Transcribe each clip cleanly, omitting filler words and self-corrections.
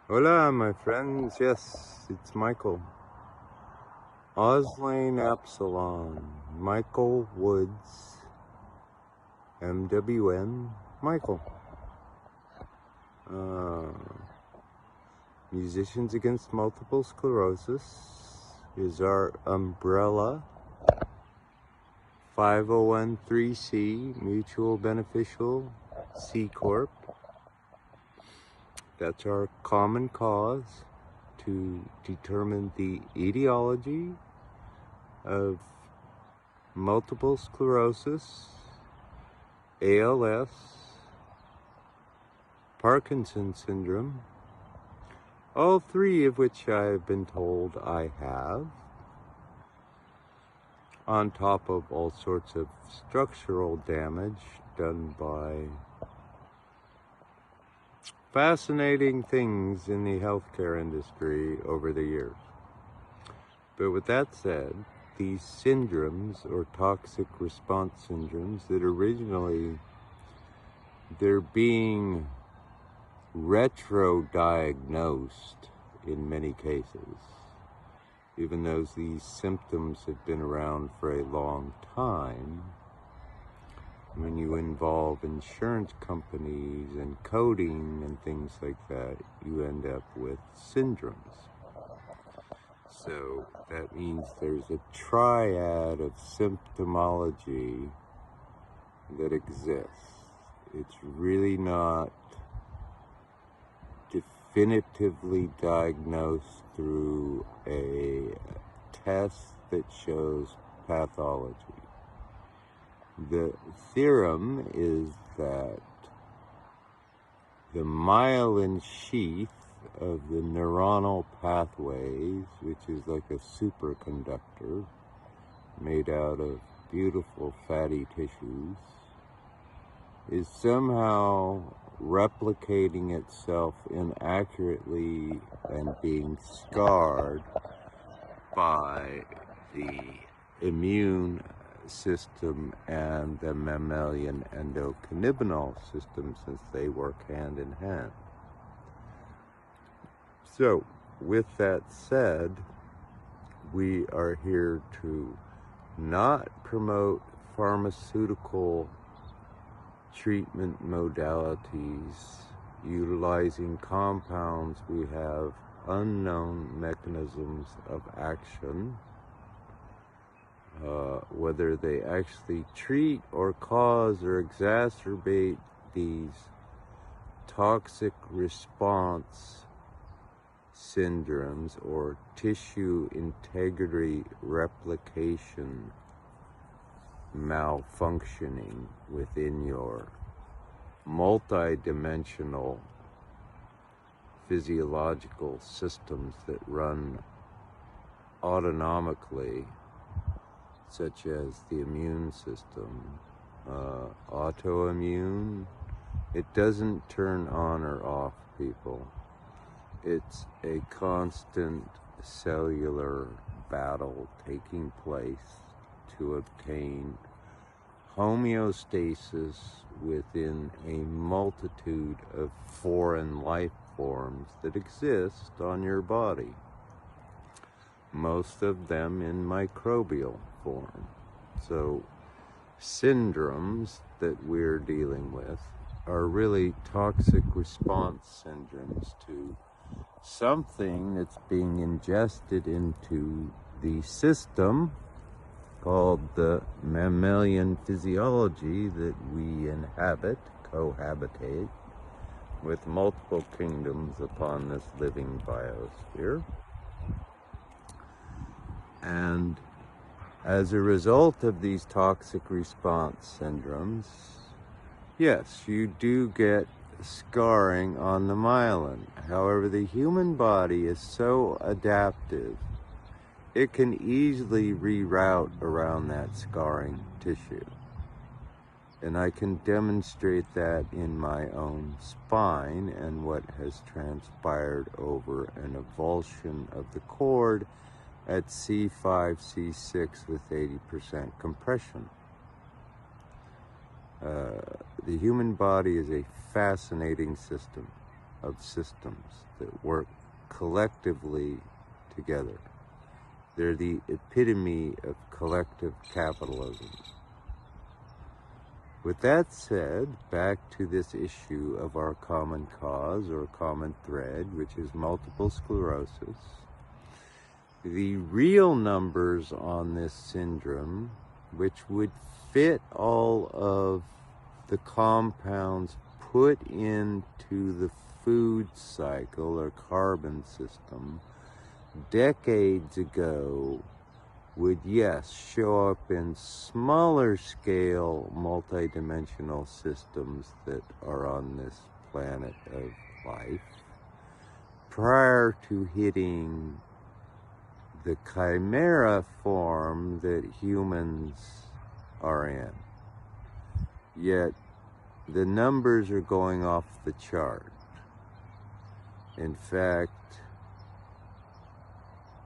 Hola, my friends. Yes, it's Michael. Oslane Absalon. Michael Woods. MWM. Michael. Uh, Musicians Against Multiple Sclerosis is our umbrella. 501(c) Mutual Beneficial C Corp. That's our common cause to determine the etiology of multiple sclerosis, ALS, Parkinson's syndrome, all three of which I've been told I have, on top of all sorts of structural damage done by fascinating things in the healthcare industry over the years. But with that said, these syndromes, or toxic response syndromes, that originally they're being retro-diagnosed in many cases, even though these symptoms have been around for a long time. When you involve insurance companies and coding and things like that, you end up with syndromes. So that means there's a triad of symptomology that exists. It's really not definitively diagnosed through a test that shows pathology. The theorem is that the myelin sheath of the neuronal pathways, which is like a superconductor made out of beautiful fatty tissues, is somehow replicating itself inaccurately and being scarred by the immune system and the mammalian endocannabinol system, since they work hand in hand. So, with that said, we are here to not promote pharmaceutical treatment modalities utilizing compounds we have unknown mechanisms of action, whether they actually treat or cause or exacerbate these toxic response syndromes or tissue integrity replication malfunctioning within your multi-dimensional physiological systems that run autonomically, such as the immune system. Autoimmune, it doesn't turn on or off, people. It's a constant cellular battle taking place to obtain homeostasis within a multitude of foreign life forms that exist on your body, most of them in microbial form. So syndromes that we're dealing with are really toxic response syndromes to something that's being ingested into the system called the mammalian physiology that we inhabit, cohabitate with multiple kingdoms upon this living biosphere. And as a result of these toxic response syndromes, yes, you do get scarring on the myelin. However, the human body is so adaptive, it can easily reroute around that scarring tissue. And I can demonstrate that in my own spine and what has transpired over an avulsion of the cord at C5, C6 with 80% compression. The human body is a fascinating system. of systems that work collectively together. They're the epitome of collective capitalism. With that said, back to this issue of our common cause or common thread, which is multiple sclerosis. The real numbers on this syndrome, which would fit all of the compounds put into the food cycle or carbon system decades ago, would, yes, show up in smaller scale multidimensional systems that are on this planet of life prior to hitting the chimera form that humans are in. Yet the numbers are going off the chart. In fact,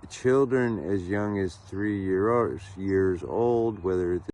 children as young as 3 years old, whether